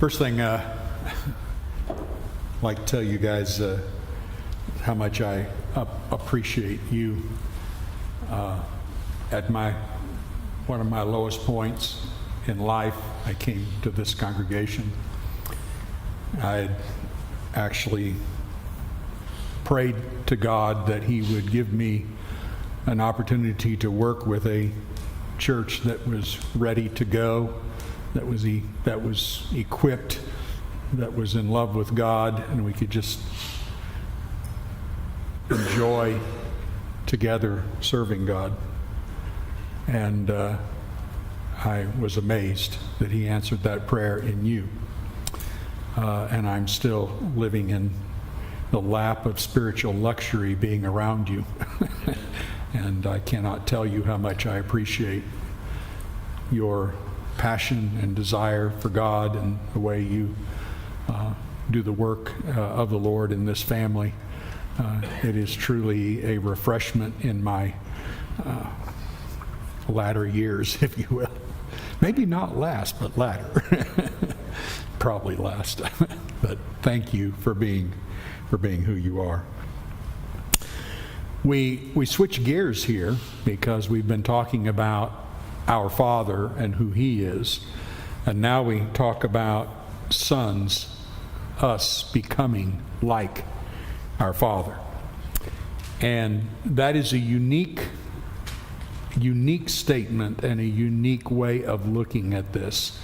First thing, I'd like to tell you guys how much I appreciate you. At one of my lowest points in life, I came to this congregation. I had actually prayed to God that He would give me an opportunity to work with a church that was ready to go, that was equipped, that was in love with God, and we could just enjoy together serving God. And I was amazed that He answered that prayer in you. And I'm still living in the lap of spiritual luxury being around you. And I cannot tell you how much I appreciate your passion and desire for God and the way you do the work of the Lord in this family. It is truly a refreshment in my latter years, if you will. Maybe not last, but latter. Probably last. But thank you for being who you are. We switch gears here because we've been talking about our Father and who He is, and now we talk about sons, us becoming like our Father. And that is a unique statement and a unique way of looking at this,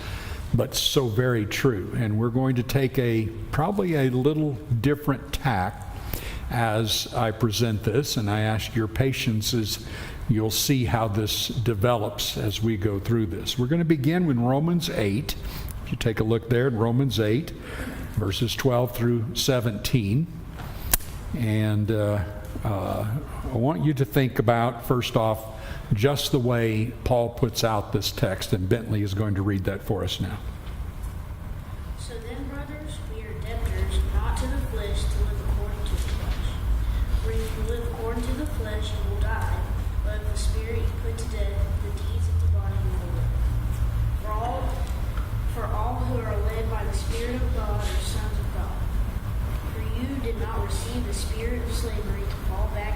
but so very true. And we're going to take probably a little different tack as I present this, and I ask your patience as you'll see how this develops as we go through this. We're going to begin with Romans 8. If you take a look there at Romans 8, verses 12 through 17. And I want you to think about, first off, just the way Paul puts out this text, and Bentley is going to read that for us now. So then, brothers, we are debtors, not to the flesh, to live according to the flesh. For if you live according to the flesh, you will die. But if the Spirit you put to death, the deeds of the body will live. For all who are led by the Spirit of God are sons of God. For you did not receive the spirit of slavery to fall back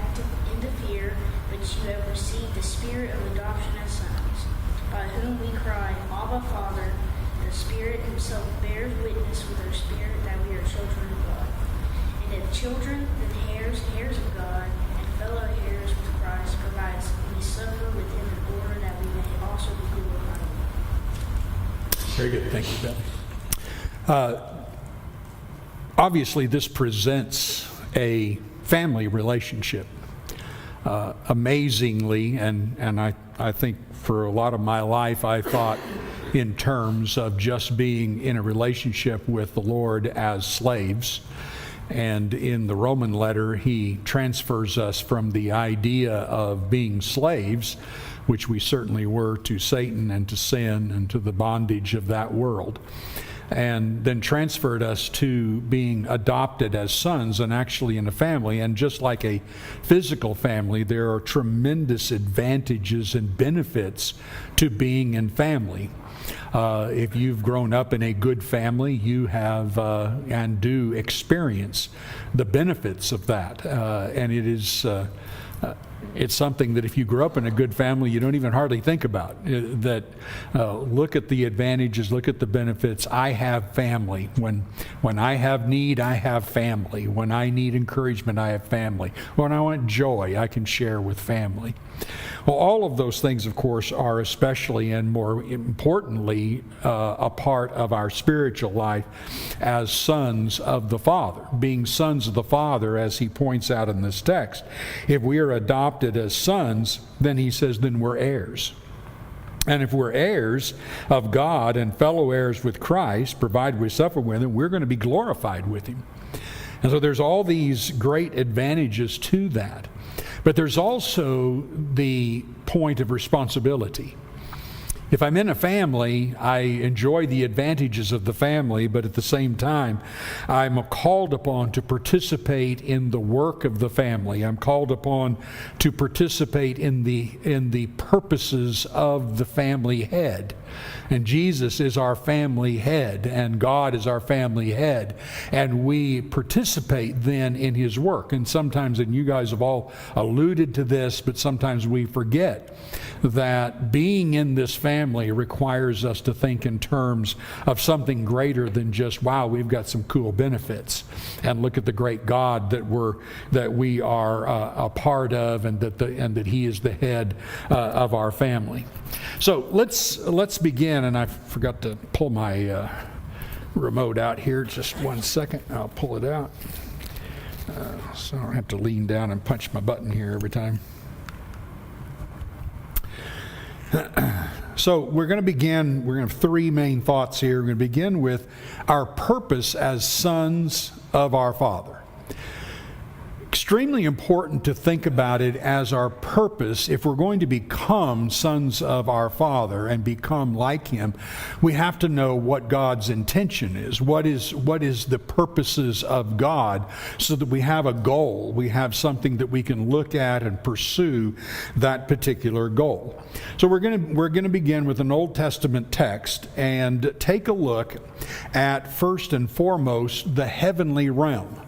into fear, but you have received the Spirit of adoption as sons, by whom we cry, Abba, Father. And the Spirit Himself bears witness with our spirit that we are children of God. And if children, then heirs of God, and fellow heirs with Christ, provides we suffer with Him in order that we may also be glorified. Very good. Thank you, Bentley. Obviously, this presents a family relationship. Amazingly, and I think for a lot of my life, I thought in terms of just being in a relationship with the Lord as slaves. And in the Roman letter, he transfers us from the idea of being slaves, which we certainly were, to Satan and to sin and to the bondage of that world, and then transferred us to being adopted as sons and actually in a family. And just like a physical family, there are tremendous advantages and benefits to being in family. If you've grown up in a good family, you have and do experience the benefits of that. And it is it's something that if you grew up in a good family, you don't even hardly think about. Look at the advantages, look at the benefits. I have family. When I have need, I have family. When I need encouragement, I have family. When I want joy, I can share with family. Well, all of those things, of course, are especially and more importantly a part of our spiritual life as sons of the Father. Being sons of the Father, as he points out in this text, if we are adopted as sons, then he says, then we're heirs. And if we're heirs of God and fellow heirs with Christ, provided we suffer with Him, we're going to be glorified with Him. And so there's all these great advantages to that. But there's also the point of responsibility. If I'm in a family, I enjoy the advantages of the family, but at the same time, I'm called upon to participate in the work of the family. I'm called upon to participate in the purposes of the family head. And Jesus is our family head, and God is our family head. And we participate then in his work. And sometimes, and you guys have all alluded to this, but sometimes we forget that being in this family requires us to think in terms of something greater than just, wow, we've got some cool benefits, and look at the great God that we are a part of, and that he is the head of our family. So let's begin, and I forgot to pull my remote out here. Just 1 second, I'll pull it out, so I don't have to lean down and punch my button here every time. So we're going to begin, we're going to have three main thoughts here. We're going to begin with our purpose as sons of our Father. Extremely important to think about it as our purpose. If we're going to become sons of our Father and become like him, we have to know what God's intention is. What is the purposes of God, so that we have a goal. We have something that we can look at and pursue that particular goal. So we're going to begin with an Old Testament text and take a look at, first and foremost, the heavenly realm.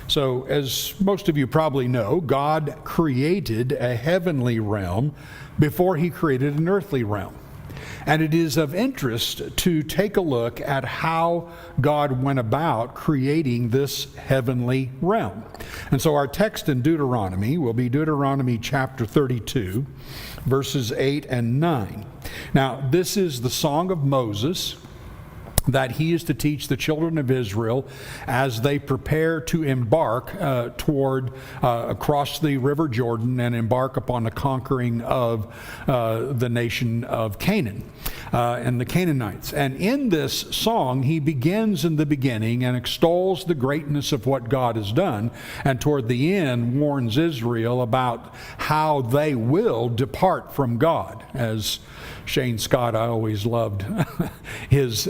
So, as most of you probably know, God created a heavenly realm before he created an earthly realm. And it is of interest to take a look at how God went about creating this heavenly realm. And so our text in Deuteronomy will be Deuteronomy chapter 32, verses 8 and 9. Now, this is the Song of Moses that he is to teach the children of Israel as they prepare to embark across the river Jordan and embark upon the conquering of the nation of Canaan and the Canaanites. And in this song, he begins in the beginning and extols the greatness of what God has done, and toward the end warns Israel about how they will depart from God. As Shane Scott, I always loved his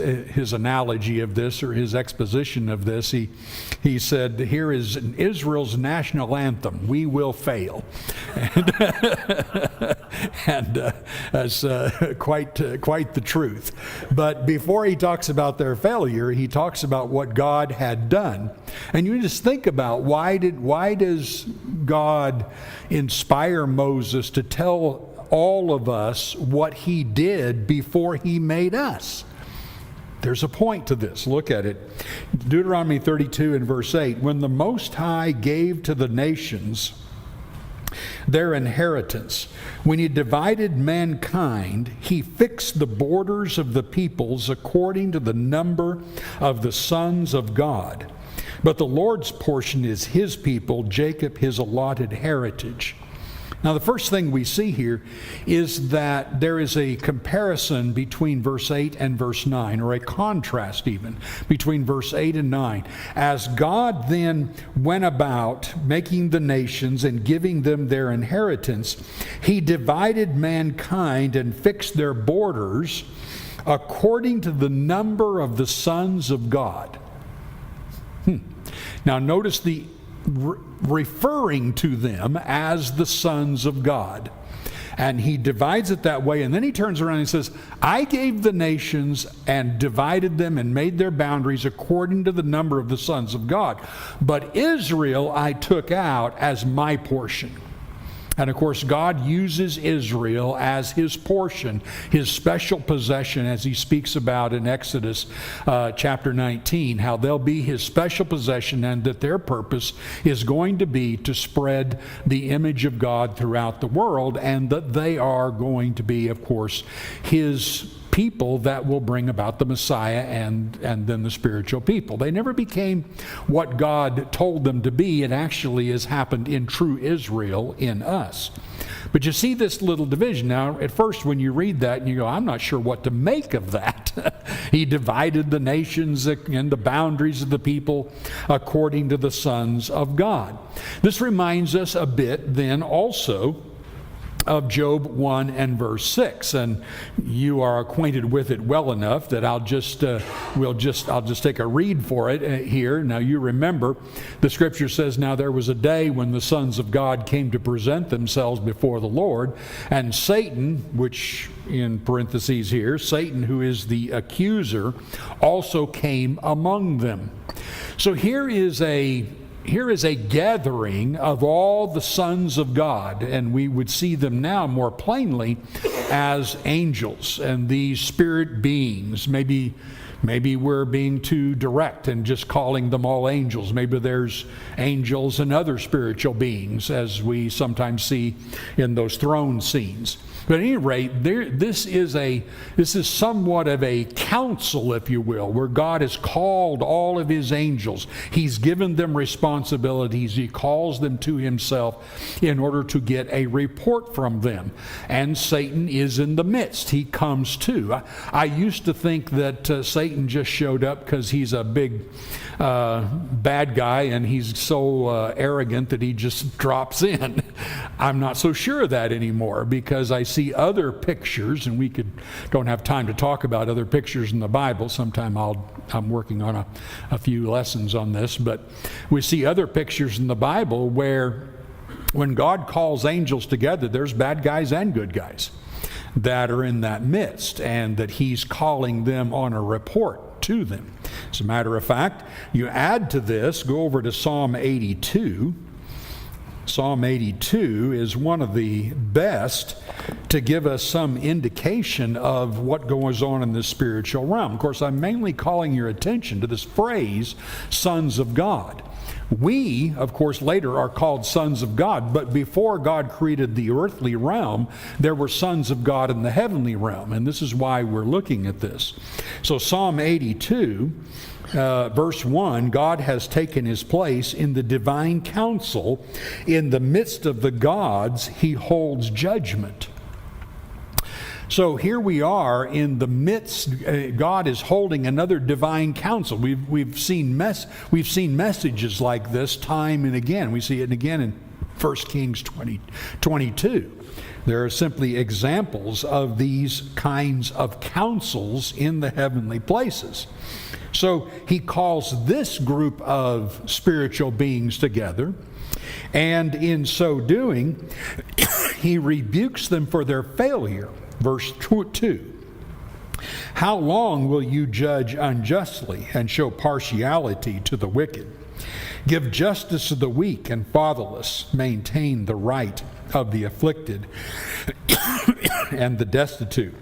analogy of this, or his exposition of this. He said, here is Israel's national anthem, "We Will Fail." And that's quite the truth. But before he talks about their failure, he talks about what God had done. And you just think about, why does God inspire Moses to tell all of us what he did before he made us? There's a point to this. Look at it. Deuteronomy 32 and verse 8. When the Most High gave to the nations their inheritance, when he divided mankind, he fixed the borders of the peoples according to the number of the sons of God. But the Lord's portion is his people, Jacob his allotted heritage. Now, the first thing we see here is that there is a comparison between verse 8 and verse 9, or a contrast even between verse 8 and 9. As God then went about making the nations and giving them their inheritance, he divided mankind and fixed their borders according to the number of the sons of God. Now, notice the referring to them as the sons of God. And he divides it that way, and then he turns around and says, I gave the nations and divided them and made their boundaries according to the number of the sons of God. But Israel I took out as my portion. And of course, God uses Israel as his portion, his special possession, as he speaks about in Exodus chapter 19, how they'll be his special possession, and that their purpose is going to be to spread the image of God throughout the world, and that they are going to be, of course, his people that will bring about the Messiah and then the spiritual people. They never became what God told them to be. It actually has happened in true Israel in us. But you see this little division. Now, at first when you read that, and you go, I'm not sure what to make of that. He divided the nations and the boundaries of the people according to the sons of God. This reminds us a bit then also of Job 1 and verse 6, and you are acquainted with it well enough that I'll just take a read for it here. Now you remember the scripture says, "Now there was a day when the sons of God came to present themselves before the Lord, and Satan," which in parentheses here, Satan, who is the accuser, "also came among them." So here is a gathering of all the sons of God, and we would see them now more plainly as angels and these spirit beings. Maybe we're being too direct and just calling them all angels. Maybe there's angels and other spiritual beings, as we sometimes see in those throne scenes. But at any rate, this is somewhat of a council, if you will, where God has called all of his angels. He's given them responsibilities. He calls them to himself in order to get a report from them. And Satan is in the midst. He comes too. I used to think that Satan just showed up because he's a big bad guy and he's so arrogant that he just drops in. I'm not so sure of that anymore, because I see other pictures, and we don't have time to talk about other pictures in the Bible. Sometime I'm working on a few lessons on this, but we see other pictures in the Bible where when God calls angels together, there's bad guys and good guys that are in that midst, and that he's calling them on a report to them. As a matter of fact, you add to this, go over to Psalm 82. Psalm 82 is one of the best to give us some indication of what goes on in the spiritual realm. Of course, I'm mainly calling your attention to this phrase, sons of God. We, of course, later are called sons of God, but before God created the earthly realm, there were sons of God in the heavenly realm, and this is why we're looking at this. So Psalm 82, verse 1, God has taken his place in the divine council. In the midst of the gods, he holds judgment. So here we are in the midst. God is holding another divine council. We've seen messages like this time and again. We see it again in 1 Kings 22. There are simply examples of these kinds of councils in the heavenly places. So he calls this group of spiritual beings together, and in so doing, he rebukes them for their failure. Verse 2, "How long will you judge unjustly and show partiality to the wicked? Give justice to the weak and fatherless. Maintain the right of the afflicted and the destitute."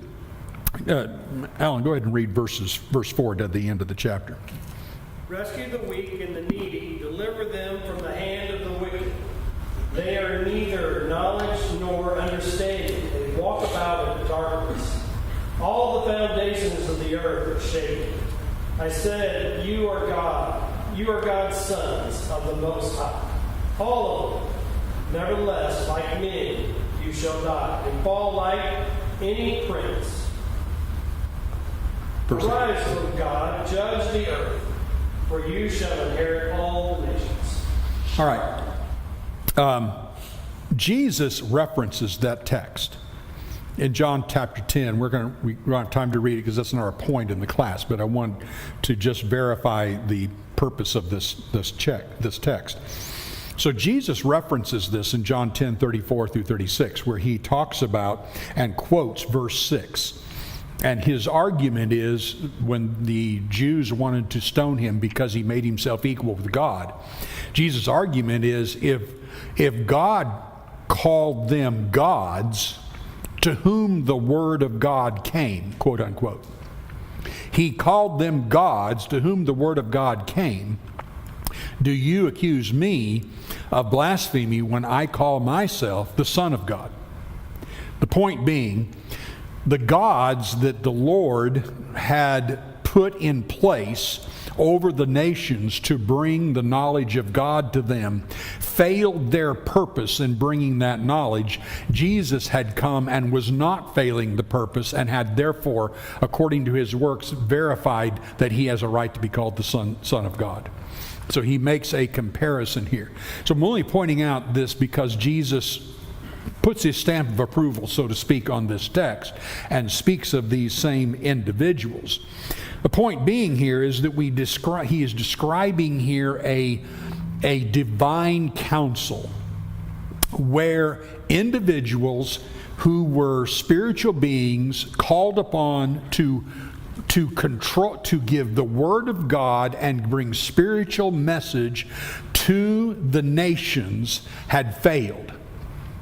Alan, go ahead and read verse 4 to the end of the chapter. "Rescue the weak and the needy. Deliver them from the hand of the wicked. They are neither knowledge nor understanding. They walk about in darkness. All the foundations of the earth are shaken. I said, you are God. You are God's sons of the Most High. All of them. Nevertheless, like men, you shall die, and fall like any prince. Arise, O God, judge the earth, for you shall inherit all the nations." All right. Jesus references that text in John chapter 10. We don't have time to read it because that's not our point in the class, but I want to just verify the purpose of this text. So Jesus references this in John 10:34 through 36, where he talks about and quotes verse 6. And his argument is, when the Jews wanted to stone him because he made himself equal with God, Jesus' argument is, if God called them gods to whom the word of God came, quote unquote, he called them gods to whom the word of God came, do you accuse me of blasphemy when I call myself the Son of God? The point being, the gods that the Lord had put in place over the nations to bring the knowledge of God to them failed their purpose in bringing that knowledge. Jesus had come and was not failing the purpose, and had therefore, according to his works, verified that he has a right to be called the Son of God. So he makes a comparison here. So I'm only pointing out this because Jesus puts his stamp of approval, so to speak, on this text and speaks of these same individuals. The point being here is that he is describing here a divine council where individuals who were spiritual beings called upon to give the word of God and bring spiritual message to the nations had failed.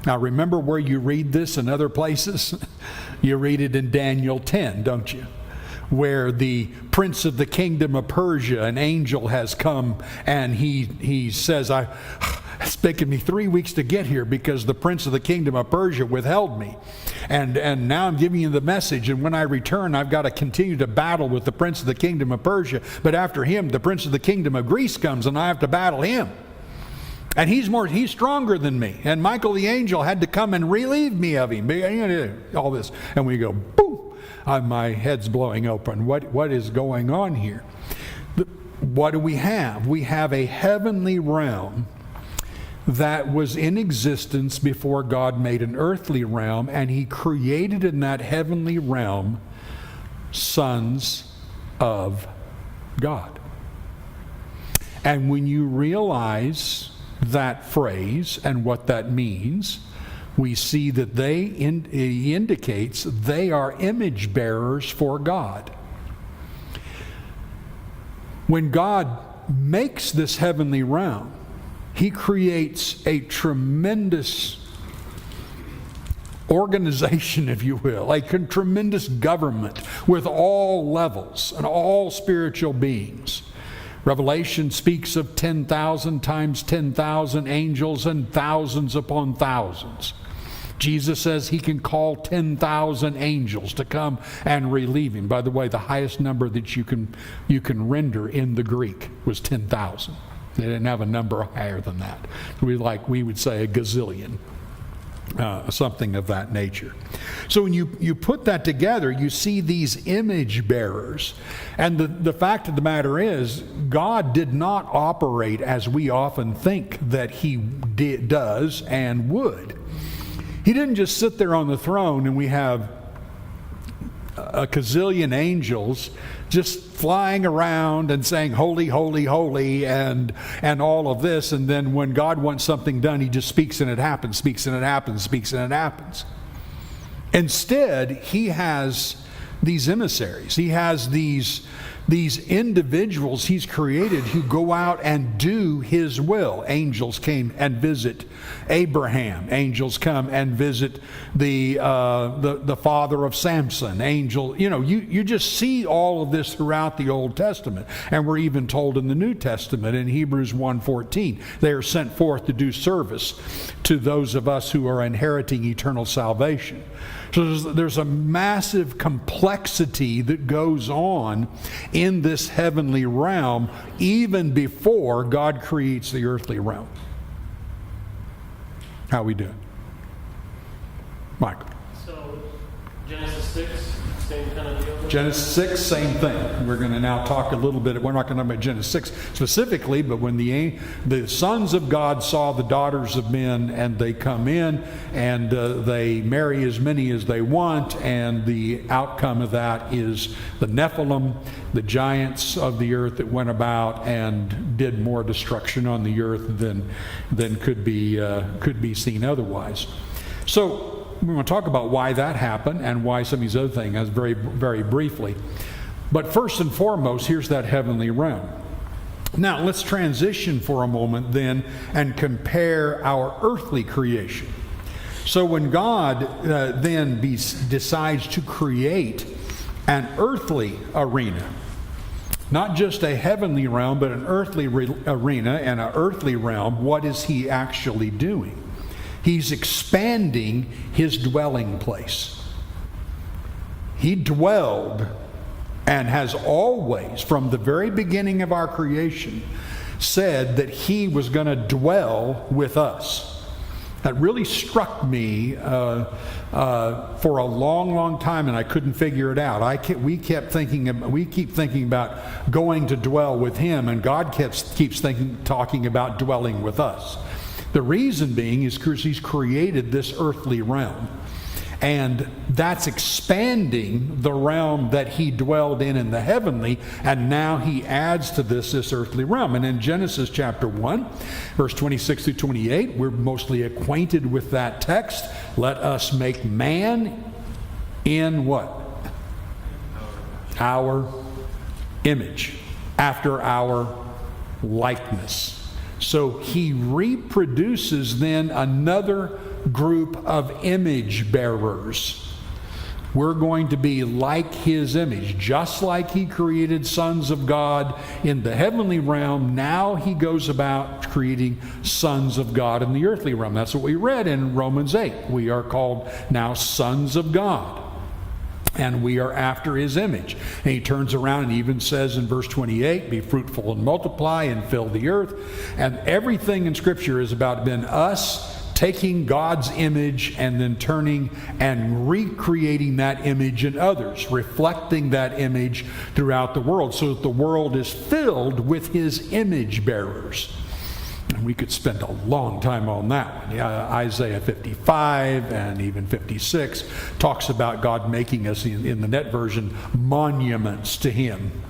Now remember where you read this in other places? You read it in Daniel 10, don't you? Where the prince of the kingdom of Persia, an angel has come, and he says, it's taken me 3 weeks to get here because the prince of the kingdom of Persia withheld me. And now I'm giving you the message, and when I return, I've got to continue to battle with the prince of the kingdom of Persia. But after him, the prince of the kingdom of Greece comes, and I have to battle him. And he's stronger than me. And Michael the angel had to come and relieve me of him. All this. And we go, boom! My head's blowing open. What is going on here? What do we have? We have a heavenly realm that was in existence before God made an earthly realm, and he created in that heavenly realm sons of God. And when you realize that phrase and what that means, we see that he indicates they are image bearers for God. When God makes this heavenly realm, he creates a tremendous organization, if you will, a tremendous government with all levels and all spiritual beings. Revelation speaks of 10,000 times 10,000 angels and thousands upon thousands. Jesus says he can call 10,000 angels to come and relieve him. By the way, the highest number that you can render in the Greek was 10,000. They didn't have a number higher than that. We would say a gazillion, something of that nature. So when you put that together, you see these image bearers. And the fact of the matter is, God did not operate as we often think that he does and would. He didn't just sit there on the throne and we have a gazillion angels just flying around and saying, holy, holy, holy, and all of this. And then when God wants something done, he just speaks and it happens, speaks and it happens, speaks and it happens. Instead, he has these emissaries. He has these individuals he's created who go out and do his will. Angels came and visit Abraham. Angels come and visit the father of Samson. You just see all of this throughout the Old Testament. And we're even told in the New Testament in Hebrews 1:14, they are sent forth to do service to those of us who are inheriting eternal salvation. So there's a massive complexity that goes on in this heavenly realm even before God creates the earthly realm. How we doing? Michael. So, Genesis 6, same kind of deal? Genesis 6, same thing. We're going to now talk a little bit, we're not going to talk about Genesis 6 specifically, but when the sons of God saw the daughters of men, and they come in, and they marry as many as they want, and the outcome of that is the Nephilim, the giants of the earth that went about and did more destruction on the earth than could be seen otherwise. So, we want to talk about why that happened and why some of these other things very, very briefly. But first and foremost, here's that heavenly realm. Now, let's transition for a moment then and compare our earthly creation. So when God then decides to create an earthly arena, not just a heavenly realm, but an earthly arena and an earthly realm, what is he actually doing? He's expanding his dwelling place. He dwelled and has always, from the very beginning of our creation, said that he was going to dwell with us. That really struck me for a long, long time, and I couldn't figure it out. We keep thinking about going to dwell with him, and God keeps talking about dwelling with us. The reason being is because he's created this earthly realm. And that's expanding the realm that he dwelled in the heavenly, and now he adds to this earthly realm. And in Genesis chapter 1, verse 26 through 28, we're mostly acquainted with that text. Let us make man in what? Our image, after our likeness. So he reproduces then another group of image bearers. We're going to be like his image. Just like he created sons of God in the heavenly realm, now he goes about creating sons of God in the earthly realm. That's what we read in Romans 8. We are called now sons of God, and we are after his image. And he turns around and even says in verse 28, be fruitful and multiply and fill the earth. And everything in Scripture is about being us taking God's image and then turning and recreating that image in others, reflecting that image throughout the world so that the world is filled with his image bearers. And we could spend a long time on that one. Isaiah 55 and even 56 talks about God making us, in the net version, monuments to him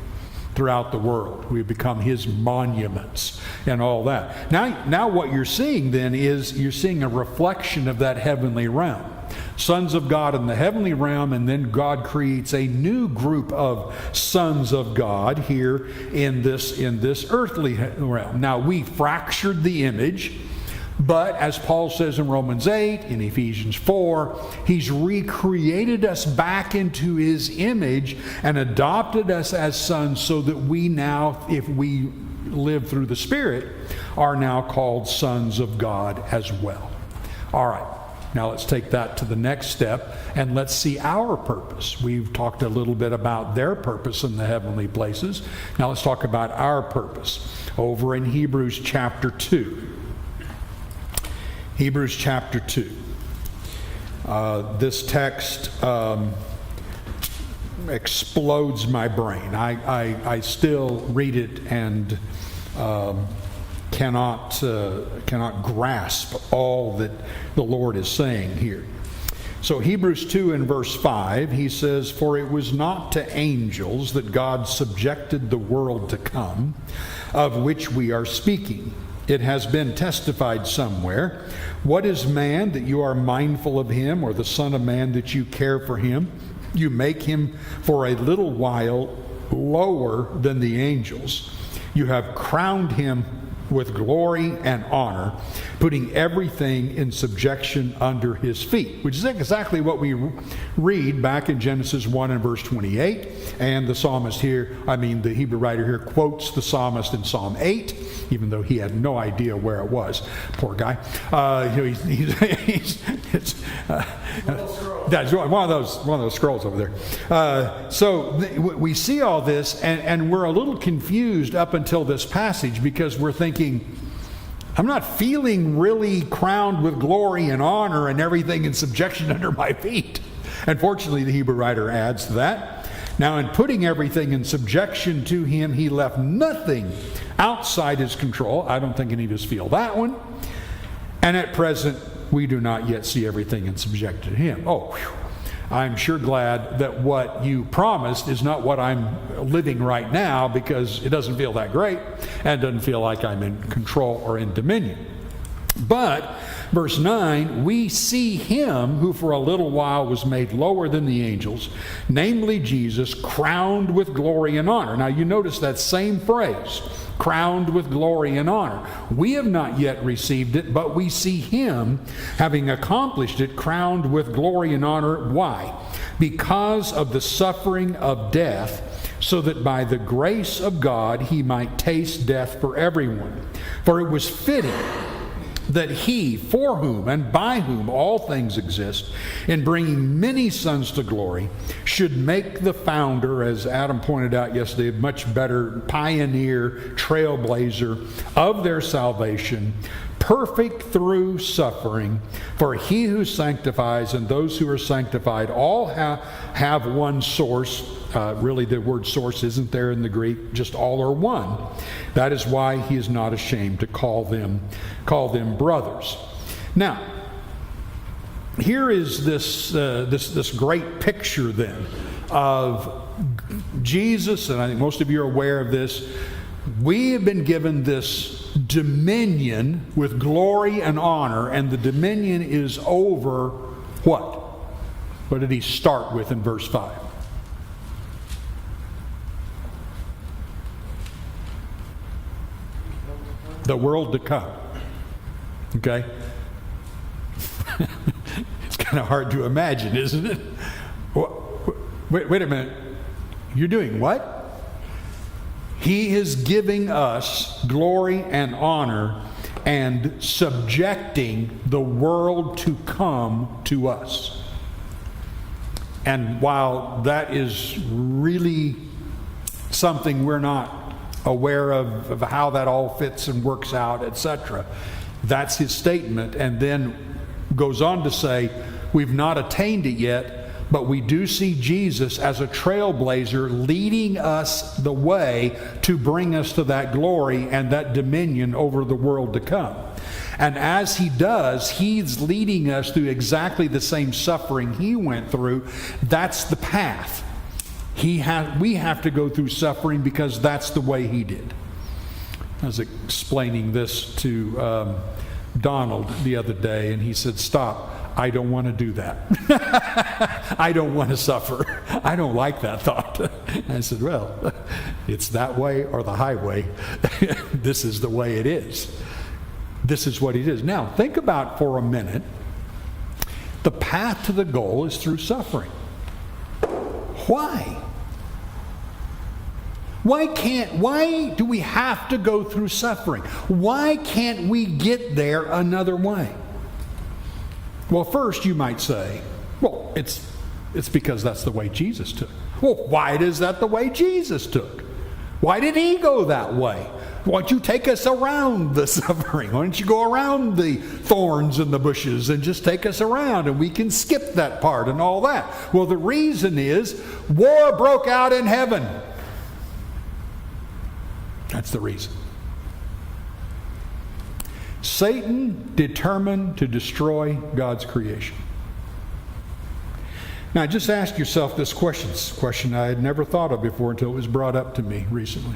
throughout the world. We become his monuments and all that. Now what you're seeing then is you're seeing a reflection of that heavenly realm. Sons of God in the heavenly realm, and then God creates a new group of sons of God here in this earthly realm. Now we fractured the image, but as Paul says in Romans 8, in Ephesians 4, he's recreated us back into his image and adopted us as sons so that we now, if we live through the Spirit, are now called sons of God as well. All right. Now let's take that to the next step and let's see our purpose. We've talked a little bit about their purpose in the heavenly places. Now let's talk about our purpose over in Hebrews chapter 2. Hebrews chapter 2. This text explodes my brain. I still read it and cannot grasp all that the Lord is saying here. So Hebrews 2 and verse 5, he says, for it was not to angels that God subjected the world to come, of which we are speaking. It has been testified somewhere, what is man that you are mindful of him, or the son of man that you care for him? You make him for a little while lower than the angels. You have crowned him with glory and honor, putting everything in subjection under his feet, which is exactly what we read back in Genesis 1 and verse 28. And the psalmist here, the Hebrew writer here, quotes the psalmist in Psalm 8, even though he had no idea where it was. Poor guy. That's one of those scrolls over there. We see all this, and we're a little confused up until this passage because we're thinking, I'm not feeling really crowned with glory and honor and everything in subjection under my feet. Unfortunately, the Hebrew writer adds to that. Now, in putting everything in subjection to him, he left nothing outside his control. I don't think any of us feel that one. And at present, we do not yet see everything in subjection to him. Oh, whew. I'm sure glad that what you promised is not what I'm living right now, because it doesn't feel that great and doesn't feel like I'm in control or in dominion. But, verse 9, we see him who for a little while was made lower than the angels, namely Jesus, crowned with glory and honor. Now you notice that same phrase, crowned with glory and honor. We have not yet received it, but we see him, having accomplished it, crowned with glory and honor. Why? Because of the suffering of death, so that by the grace of God he might taste death for everyone. For it was fitting that he, for whom and by whom all things exist, in bringing many sons to glory, should make the founder, as Adam pointed out yesterday, a much better pioneer, trailblazer of their salvation, perfect through suffering. For he who sanctifies and those who are sanctified all have one source, Really, the word source isn't there in the Greek, just all are one. That is why he is not ashamed to call them brothers. Now, here is this great picture then of Jesus, and I think most of you are aware of this. We have been given this dominion with glory and honor, and the dominion is over what? What did he start with in verse 5? The world to come. Okay? It's kind of hard to imagine, isn't it? Wait a minute. You're doing what? He is giving us glory and honor and subjecting the world to come to us. And while that is really something we're not aware of how that all fits and works out, etc., that's his statement, and then goes on to say, we've not attained it yet, but we do see Jesus as a trailblazer leading us the way to bring us to that glory and that dominion over the world to come. And as he does, he's leading us through exactly the same suffering he went through. That's the path. We have to go through suffering because that's the way he did. I was explaining this to Donald the other day, and he said, "Stop. I don't want to do that. I don't want to suffer. I don't like that thought." And I said, "Well, it's that way or the highway. This is the way it is. This is what it is." Now, think about for a minute. The path to the goal is through suffering. Why? Why do we have to go through suffering? Why can't we get there another way? Well, first you might say, well, it's because that's the way Jesus took. Well, why is that the way Jesus took? Why did he go that way? Why don't you take us around the suffering? Why don't you go around the thorns and the bushes and just take us around and we can skip that part and all that? Well, the reason is war broke out in heaven. That's the reason. Satan determined to destroy God's creation. Now, just ask yourself this question. It's a question I had never thought of before until it was brought up to me recently.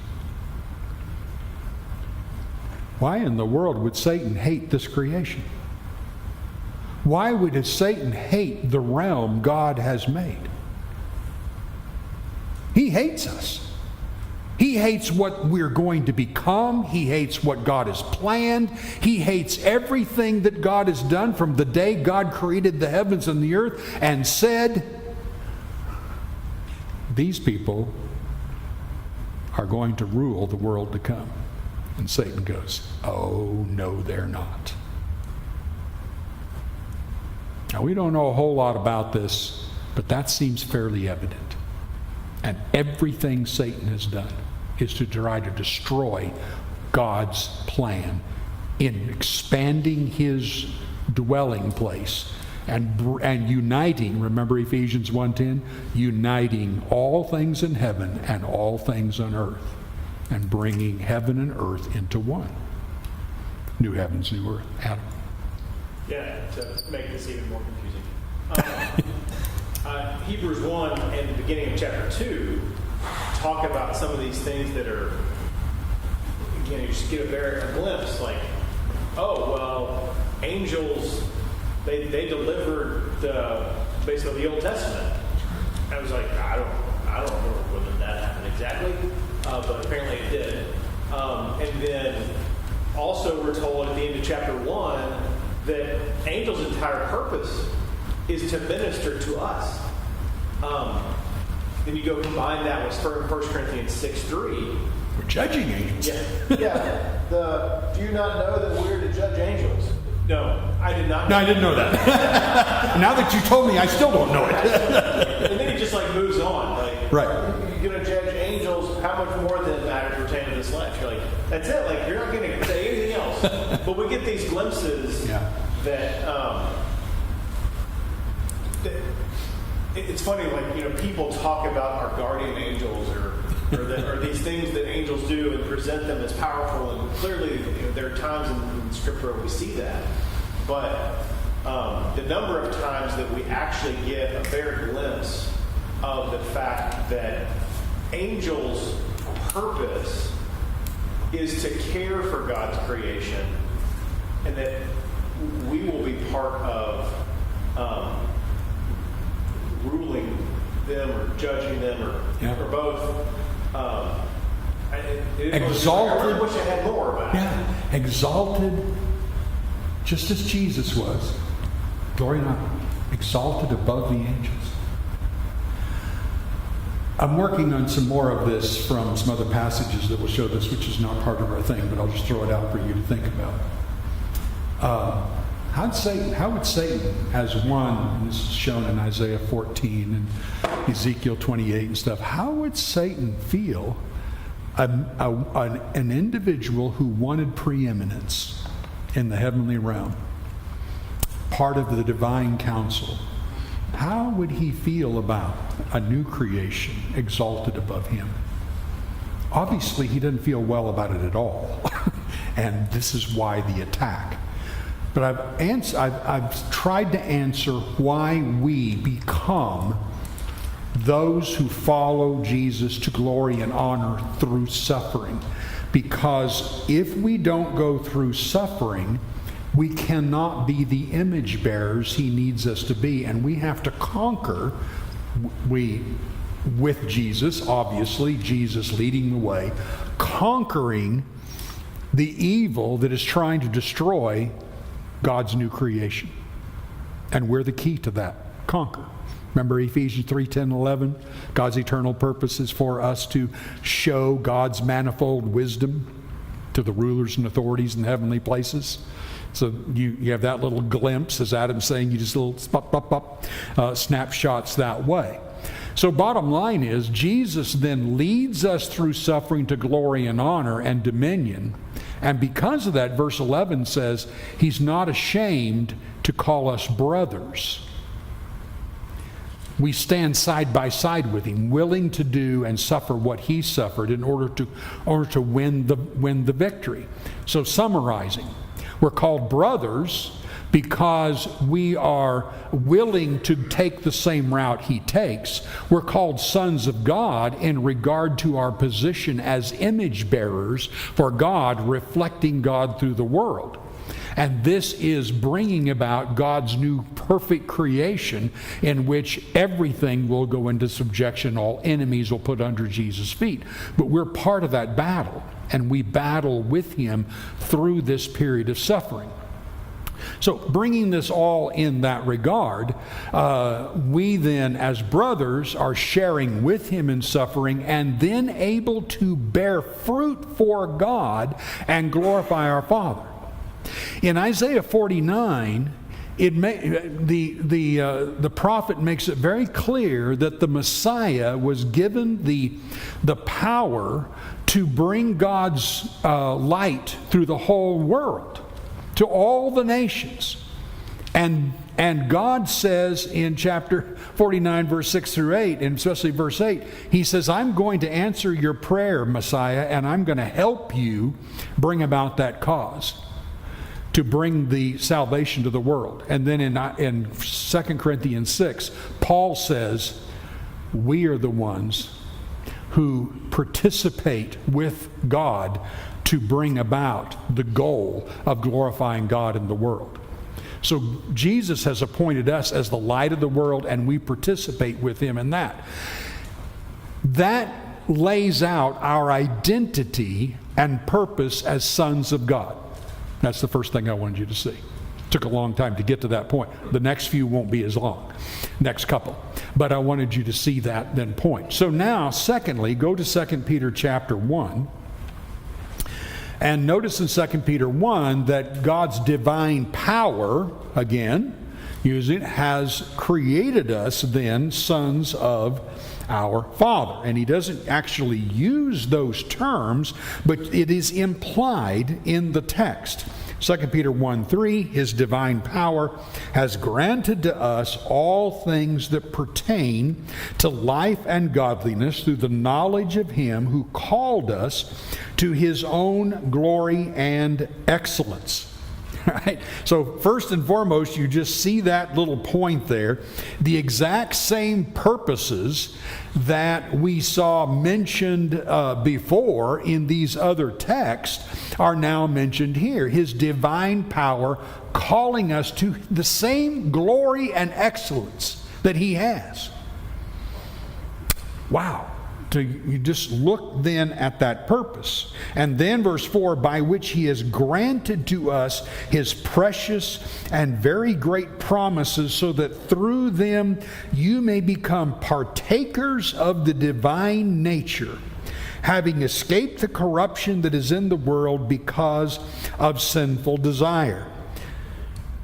Why in the world would Satan hate this creation? Why would Satan hate the realm God has made? He hates us. He hates what we're going to become. He hates what God has planned. He hates everything that God has done from the day God created the heavens and the earth and said, these people are going to rule the world to come. And Satan goes, oh, no, they're not. Now, we don't know a whole lot about this, but that seems fairly evident. And everything Satan has done is to try to destroy God's plan in expanding his dwelling place and uniting, remember Ephesians 1:10, uniting all things in heaven and all things on earth, and bringing heaven and earth into one. New heavens, new earth. Adam. Yeah, to make this even more confusing. Hebrews 1 and the beginning of chapter 2 talk about some of these things that are, again, you just get a glimpse, like, oh, well, angels, they delivered basically the Old Testament. I was like, I don't remember whether that happened exactly, but apparently it did. And then also we're told at the end of chapter 1 that angels' entire purpose is to minister to us. Then you go combine that with 1 Corinthians 6:3. We're judging angels. Yeah. Do you not know that we're to judge angels? No, I did not know. No, I didn't know that. Now that you told me, I still don't know it. And then he just moves on. Right. You're going to judge angels, How much more than matters pertain to this life? You're like, that's it. You're not going to say anything else. But we get these glimpses that it's funny, like, people talk about our guardian angels or these things that angels do and present them as powerful, and clearly, there are times in Scripture where we see that. But the number of times that we actually get a bare glimpse of the fact that angels' purpose is to care for God's creation, and that we will be part of ruling them or judging them or both. Exalted. I really wish I had more about it. Yeah, exalted, just as Jesus was. Glory and honor. Exalted above the angels. I'm working on some more of this from some other passages that will show this, which is not part of our thing, but I'll just throw it out for you to think about. How would Satan, as one, and this is shown in Isaiah 14 and Ezekiel 28 and stuff, how would Satan feel an individual who wanted preeminence in the heavenly realm, part of the divine council? How would he feel about a new creation exalted above him? Obviously, he doesn't feel well about it at all. And this is why the attack. But I've tried to answer why we become those who follow Jesus to glory and honor through suffering. Because if we don't go through suffering, we cannot be the image bearers he needs us to be. And we have to conquer, with Jesus, obviously, Jesus leading the way, conquering the evil that is trying to destroy God's new creation. And we're the key to that. Conquer. Remember Ephesians 3, 10, 11? God's eternal purpose is for us to show God's manifold wisdom to the rulers and authorities in heavenly places. So you have that little glimpse, as Adam's saying, you just little snapshots that way. So bottom line is, Jesus then leads us through suffering to glory and honor and dominion. And because of that, verse 11 says, he's not ashamed to call us brothers. We stand side by side with him, willing to do and suffer what he suffered in order to win the victory. So summarizing, we're called brothers because we are willing to take the same route he takes. We're called sons of God in regard to our position as image bearers for God, reflecting God through the world. And this is bringing about God's new perfect creation in which everything will go into subjection. All enemies will put under Jesus' feet. But we're part of that battle, and we battle with him through this period of suffering. So bringing this all in that regard, we then as brothers are sharing with him in suffering and then able to bear fruit for God and glorify our Father. In Isaiah 49, the prophet makes it very clear that the Messiah was given the power to bring God's light through the whole world, to all the nations. And God says in chapter 49, verse 6 through 8, and especially verse 8, he says, I'm going to answer your prayer, Messiah, and I'm going to help you bring about that cause, to bring the salvation to the world. And then in 2 Corinthians 6, Paul says, we are the ones who participate with God to bring about the goal of glorifying God in the world. So Jesus has appointed us as the light of the world, and we participate with him in that. That lays out our identity and purpose as sons of God. That's the first thing I wanted you to see. Took a long time to get to that point. The next few won't be as long, next couple. But I wanted you to see that then point. So now, secondly, go to 2 Peter chapter 1. And notice in 2 Peter 1 that God's divine power, again, using it, has created us then sons of our Father. And he doesn't actually use those terms, but it is implied in the text. 2 Peter 1:3, his divine power has granted to us all things that pertain to life and godliness through the knowledge of him who called us to his own glory and excellence. Right? So first and foremost, you just see that little point there. The exact same purposes that we saw mentioned before in these other texts are now mentioned here. His divine power calling us to the same glory and excellence that he has. Wow. So you just look then at that purpose. And then verse 4, by which he has granted to us his precious and very great promises, so that through them you may become partakers of the divine nature, having escaped the corruption that is in the world because of sinful desire.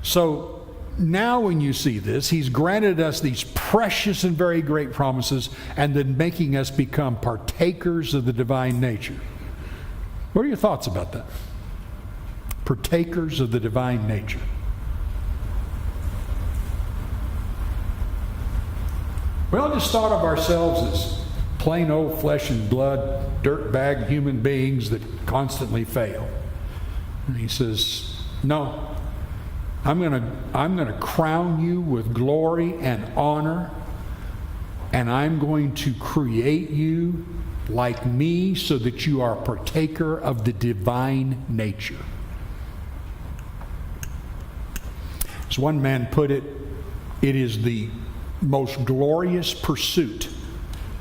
So now when you see this, he's granted us these precious and very great promises, and then making us become partakers of the divine nature. What are your thoughts about that? Partakers of the divine nature. We all just thought of ourselves as plain old flesh and blood, dirtbag human beings that constantly fail. And he says, no. I'm going to crown you with glory and honor, and I'm going to create you like me so that you are a partaker of the divine nature. As one man put it, it is the most glorious pursuit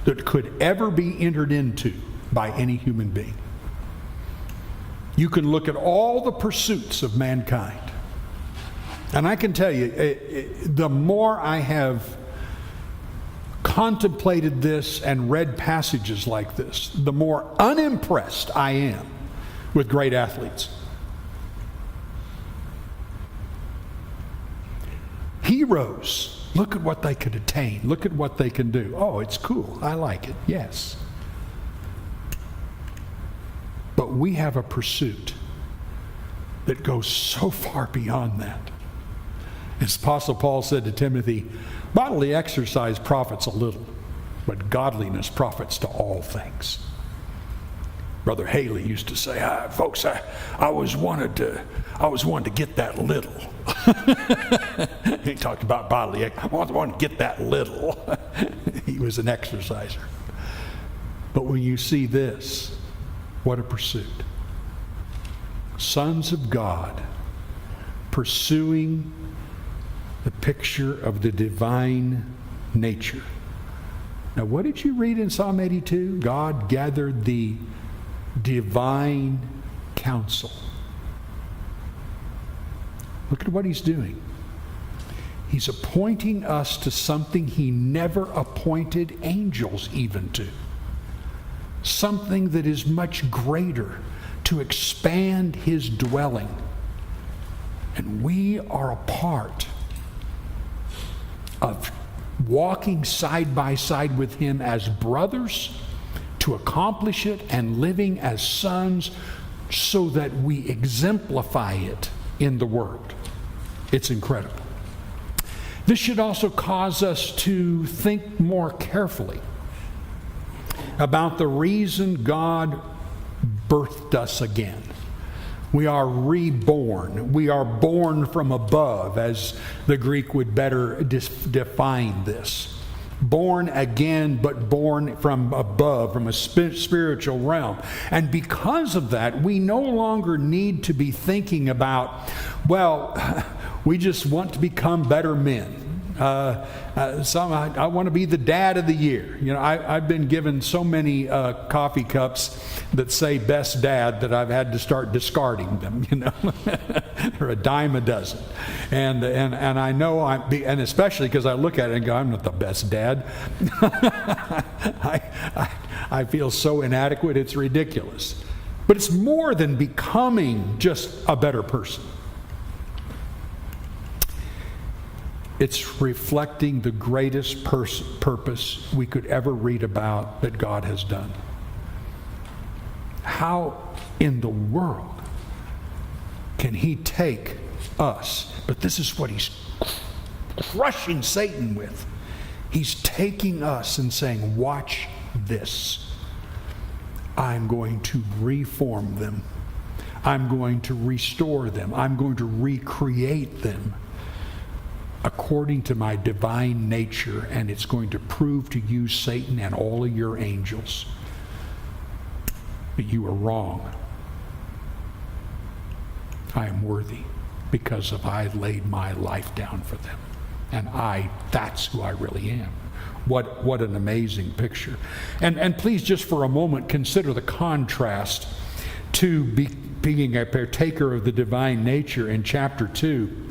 that could ever be entered into by any human being. You can look at all the pursuits of mankind, and I can tell you, the more I have contemplated this and read passages like this, the more unimpressed I am with great athletes. Heroes, look at what they could attain. Look at what they can do. Oh, it's cool. I like it. Yes. But we have a pursuit that goes so far beyond that. As Apostle Paul said to Timothy, bodily exercise profits a little, but godliness profits to all things. Brother Haley used to say, folks, I always wanted to get that little. He talked about bodily exercise. I wanted to get that little. He was an exerciser. But when you see this, what a pursuit. Sons of God pursuing the picture of the divine nature. Now, what did you read in Psalm 82? God gathered the divine counsel. Look at what he's doing. He's appointing us to something he never appointed angels even to. Something that is much greater, to expand his dwelling. And we are a part of walking side by side with him as brothers to accomplish it, and living as sons so that we exemplify it in the world. It's incredible. This should also cause us to think more carefully about the reason God birthed us again. We are reborn. We are born from above, as the Greek would better define this. Born again, but born from above, from a spiritual realm. And because of that, we no longer need to be thinking about, well, we just want to become better men. I want to be the dad of the year. You know, I've been given so many coffee cups that say best dad that I've had to start discarding them, you know. They're a dime a dozen. And I know and especially because I look at it and go, I'm not the best dad. I feel so inadequate, it's ridiculous. But it's more than becoming just a better person. It's reflecting the greatest purpose we could ever read about that God has done. How in the world can he take us? But this is what he's crushing Satan with. He's taking us and saying, watch this. I'm going to reform them. I'm going to restore them. I'm going to recreate them according to my divine nature, and it's going to prove to you, Satan, and all of your angels, that you are wrong. I am worthy because of I laid my life down for them. And that's who I really am. What an amazing picture. And please just for a moment consider the contrast to being a partaker of the divine nature in chapter 2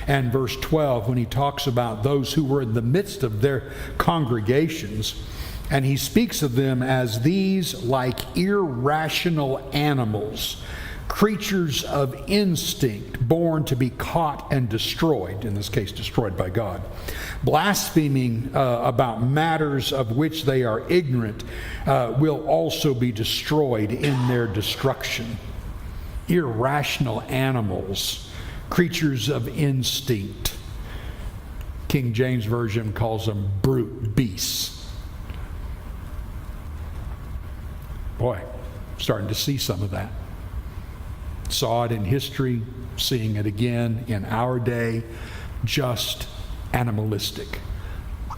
and verse 12 when he talks about those who were in the midst of their congregations. And he speaks of them as these like irrational animals, creatures of instinct, born to be caught and destroyed, in this case destroyed by God, blaspheming about matters of which they are ignorant, will also be destroyed in their destruction. Irrational animals, creatures of instinct. King James Version calls them brute beasts. Boy, starting to see some of that. Saw it in history, seeing it again in our day, just animalistic,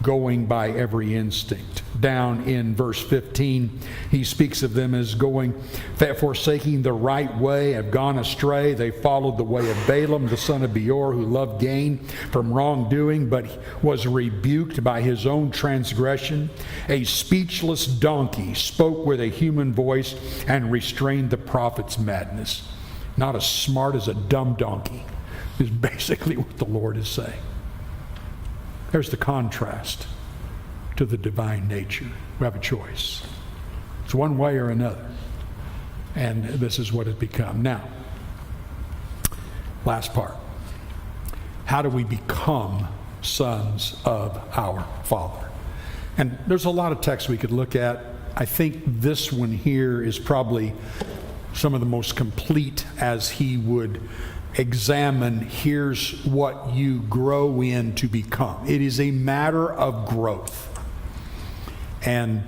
going by every instinct. Down in verse 15, he speaks of them as forsaking the right way, have gone astray. They followed the way of Balaam, the son of Beor, who loved gain from wrongdoing, but was rebuked by his own transgression. A speechless donkey spoke with a human voice and restrained the prophet's madness. Not as smart as a dumb donkey is basically what the Lord is saying. There's the contrast to the divine nature. We have a choice. It's one way or another. And this is what it's become. Now, last part. How do we become sons of our Father? And there's a lot of texts we could look at. I think this one here is probably some of the most complete as he would examine, here's what you grow in to become. It is a matter of growth. And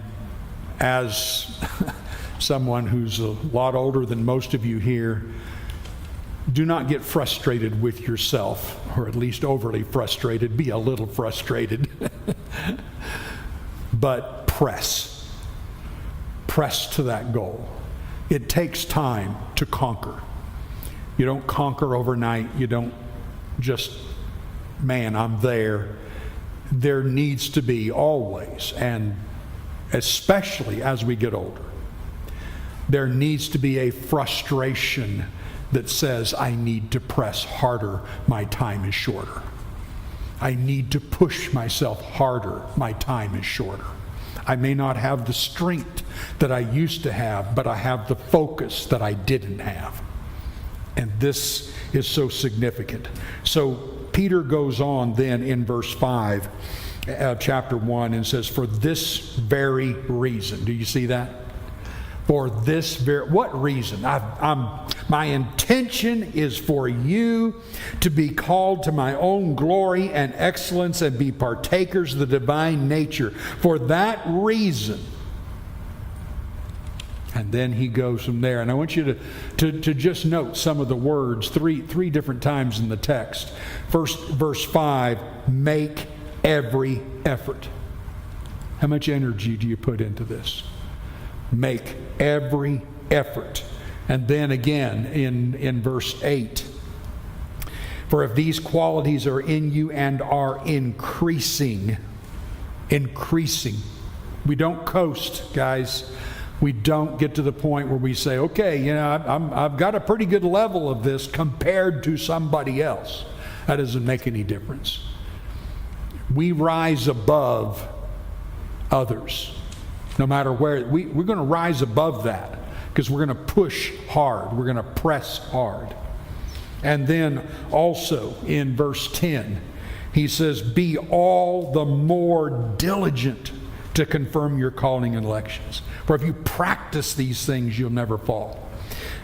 as someone who's a lot older than most of you here, do not get frustrated with yourself, or at least overly frustrated. Be a little frustrated. But press to that goal. It takes time to conquer. You don't conquer overnight. You don't just, man, I'm there. There needs to be always, and especially as we get older, there needs to be a frustration that says, I need to press harder. My time is shorter. I need to push myself harder. My time is shorter. I may not have the strength that I used to have, but I have the focus that I didn't have. And this is so significant. So Peter goes on then in verse 5, chapter 1, and says, for this very reason. Do you see that? For this very, what reason? My intention is for you to be called to my own glory and excellence and be partakers of the divine nature. For that reason. And then he goes from there. And I want you to just note some of the words three different times in the text. First, verse 5, make every effort. How much energy do you put into this? Make every effort. And then again in verse 8, for if these qualities are in you and are increasing, we don't coast, guys. We don't get to the point where we say, okay, I've got a pretty good level of this compared to somebody else. That doesn't make any difference. We rise above others. No matter where, we're going to rise above that because we're going to push hard. We're going to press hard. And then also in verse 10, he says, be all the more diligent to confirm your calling and elections. For if you practice these things, you'll never fall.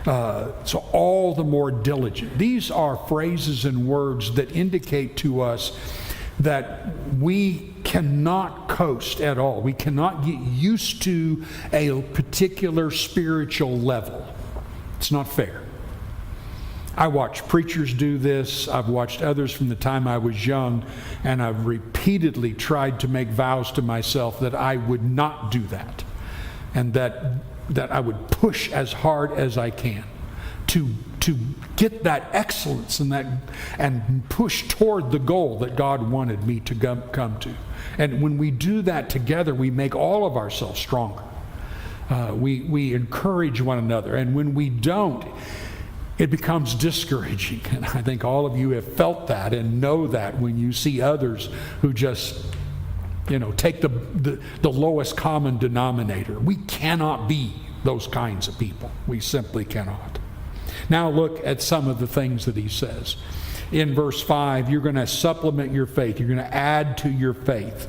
So all the more diligent. These are phrases and words that indicate to us that we cannot coast at all. We cannot get used to a particular spiritual level. It's not fair. I watch preachers do this. I've watched others from the time I was young, and I've repeatedly tried to make vows to myself that I would not do that, and that I would push as hard as I can to get that excellence and push toward the goal that God wanted me to come to. And when we do that together, we make all of ourselves stronger. We encourage one another, and when we don't, it becomes discouraging. And I think all of you have felt that and know that when you see others who just, take the lowest common denominator. We cannot be those kinds of people. We simply cannot. Now look at some of the things that he says. In verse 5, you're going to supplement your faith. You're going to add to your faith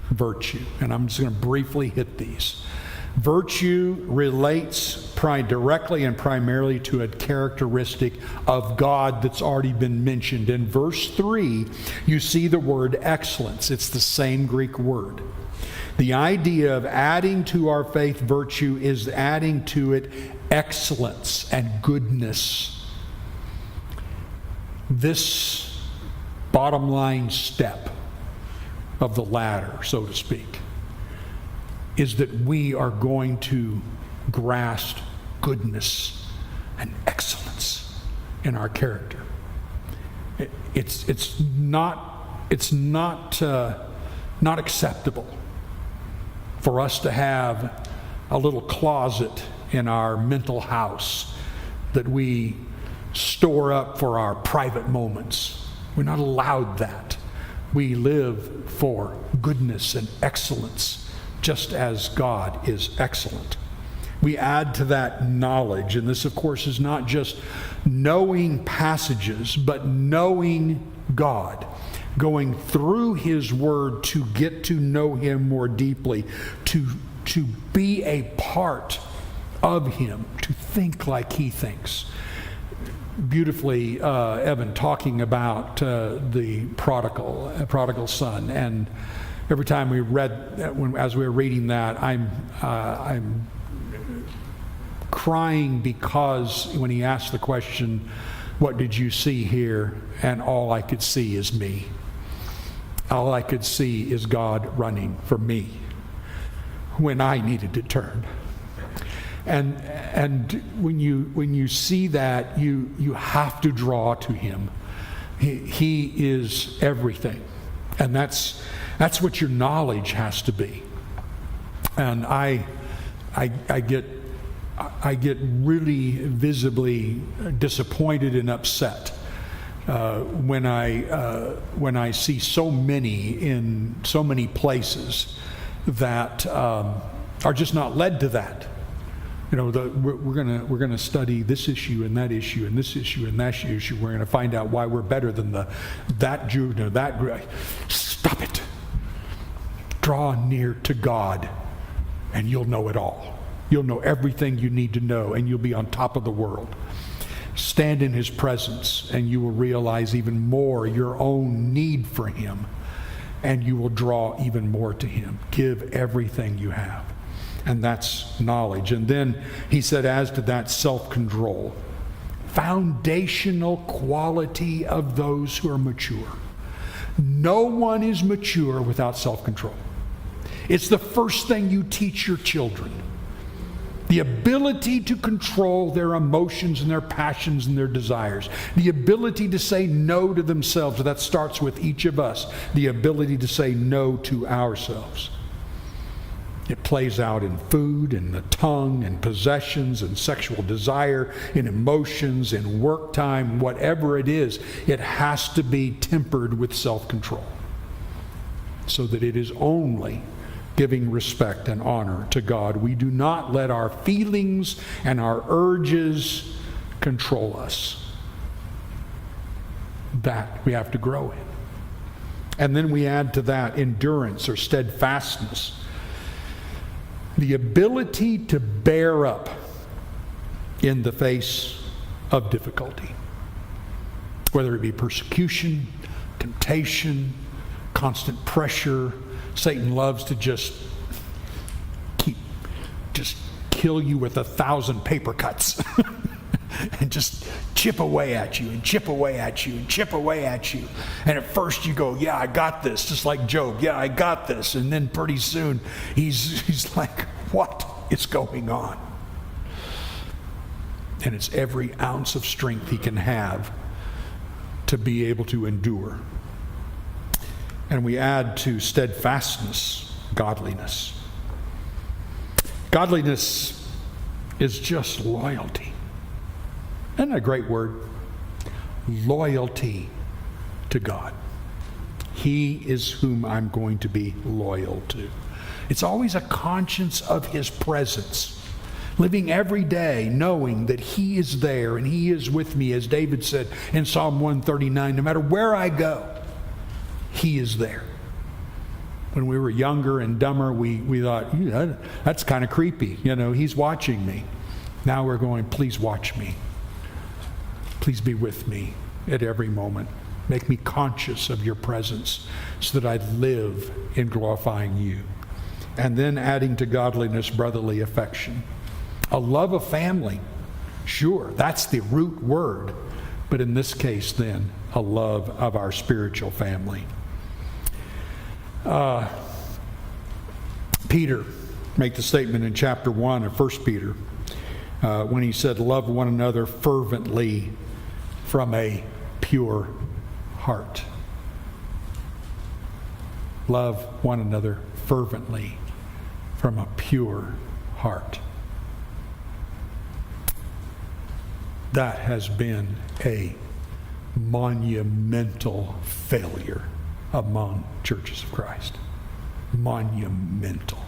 virtue. And I'm just going to briefly hit these. Virtue relates directly and primarily to a characteristic of God that's already been mentioned. In verse 3, you see the word excellence. It's the same Greek word. The idea of adding to our faith virtue is adding to it excellence and goodness. This bottom line step of the ladder, so to speak, is that we are going to grasp goodness and excellence in our character. It's not acceptable for us to have a little closet in our mental house that we store up for our private moments. We're not allowed that. We live for goodness and excellence, just as God is excellent. We add to that knowledge, and this, of course, is not just knowing passages, but knowing God, going through His Word to get to know Him more deeply, to be a part of Him, to think like He thinks. Beautifully, Evan talking about the prodigal son, and every time we read, as we were reading that, I'm crying because when he asked the question, "What did you see here?" and all I could see is me. All I could see is God running for me when I needed to turn. And when you see that, you have to draw to Him. He is everything, and that's what your knowledge has to be. And I get really visibly disappointed and upset when I see so many in so many places that are just not led to that. We're gonna study this issue and that issue and this issue and that issue. We're gonna find out why we're better than that Jew, that group. Stop it. Draw near to God, and you'll know it all. You'll know everything you need to know, and you'll be on top of the world. Stand in His presence, and you will realize even more your own need for Him, and you will draw even more to Him. Give everything you have. And that's knowledge. And then he said, as to that, self-control. Foundational quality of those who are mature. No one is mature without self-control. It's the first thing you teach your children. The ability to control their emotions and their passions and their desires. The ability to say no to themselves. That starts with each of us. The ability to say no to ourselves. It plays out in food, in the tongue, in possessions, in sexual desire, in emotions, in work time, whatever it is. It has to be tempered with self-control so that it is only giving respect and honor to God. We do not let our feelings and our urges control us. That we have to grow in. And then we add to that endurance or steadfastness. The ability to bear up in the face of difficulty, whether it be persecution, temptation, constant pressure. Satan loves to just kill you with 1,000 paper cuts and just chip away at you and chip away at you and chip away at you. And at first you go, yeah, I got this, just like Job. Yeah, I got this. And then pretty soon he's like, what is going on? And it's every ounce of strength he can have to be able to endure. And we add to steadfastness, godliness. Godliness is just loyalty. Isn't that a great word? Loyalty to God. He is whom I'm going to be loyal to. It's always a conscience of His presence. Living every day knowing that He is there and He is with me, as David said in Psalm 139, no matter where I go, He is there. When we were younger and dumber, we thought, that's kind of creepy. He's watching me. Now we're going, please watch me. Please be with me at every moment. Make me conscious of your presence so that I live in glorifying you. And then adding to godliness, brotherly affection. A love of family. Sure, that's the root word. But in this case, then, a love of our spiritual family. Peter made the statement in chapter 1 of 1 Peter when he said, love one another fervently from a pure heart. Love one another fervently from a pure heart. That has been a monumental failure among churches of Christ. Monumental.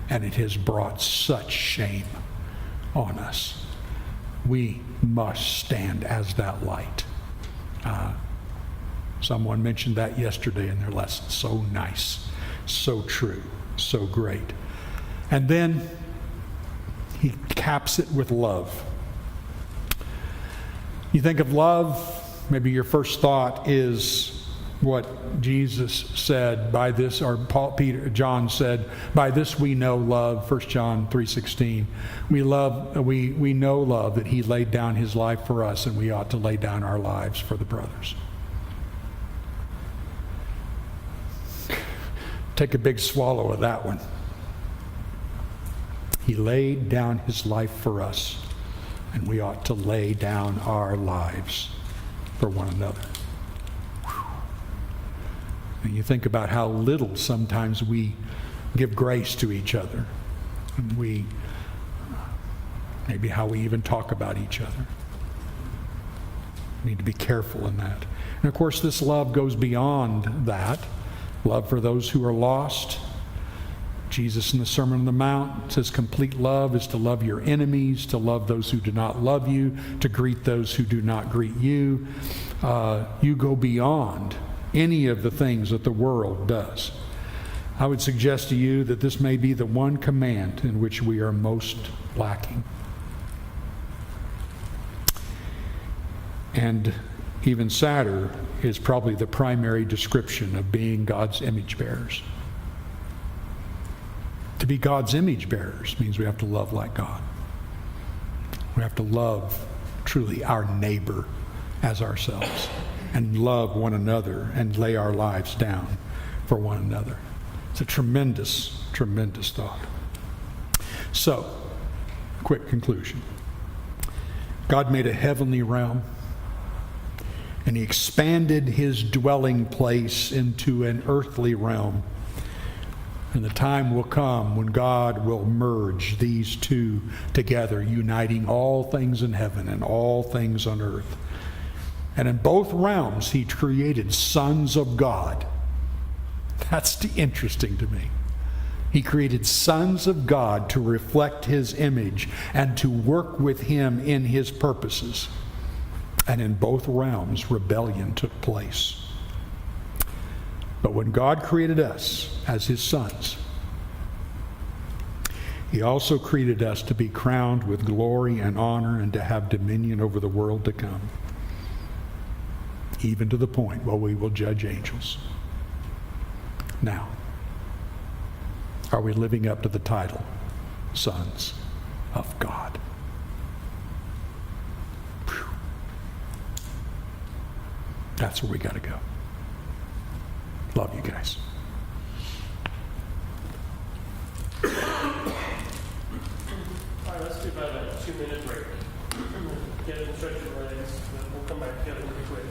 And it has brought such shame on us. We must stand as that light. Someone mentioned that yesterday in their lesson. So nice, so true, so great. And then he caps it with love. You think of love, maybe your first thought is what Jesus said, by this, or John said, by this we know love, 1 John 3:16. We know love, that He laid down His life for us, and we ought to lay down our lives for the brothers. Take a big swallow of that one. He laid down His life for us, and we ought to lay down our lives for one another. And you think about how little sometimes we give grace to each other. And maybe how we even talk about each other. We need to be careful in that. And of course, this love goes beyond that. Love for those who are lost. Jesus in the Sermon on the Mount says complete love is to love your enemies, to love those who do not love you, to greet those who do not greet you. You go beyond any of the things that the world does. I would suggest to you that this may be the one command in which we are most lacking. And even sadder is probably the primary description of being God's image bearers. To be God's image bearers means we have to love like God. We have to love truly our neighbor as ourselves, and love one another and lay our lives down for one another. It's a tremendous, tremendous thought. So, quick conclusion. God made a heavenly realm, and He expanded His dwelling place into an earthly realm. And the time will come when God will merge these two together, uniting all things in heaven and all things on earth. And in both realms, He created sons of God. That's interesting to me. He created sons of God to reflect His image and to work with Him in His purposes. And in both realms, rebellion took place. But when God created us as His sons, He also created us to be crowned with glory and honor and to have dominion over the world to come, even to the point where we will judge angels. Now, are we living up to the title, sons of God? Whew. That's where we got to go. Love you guys. All right, let's do about a 2-minute break. Kevin, stretch your legs, but we'll come back together pretty quick.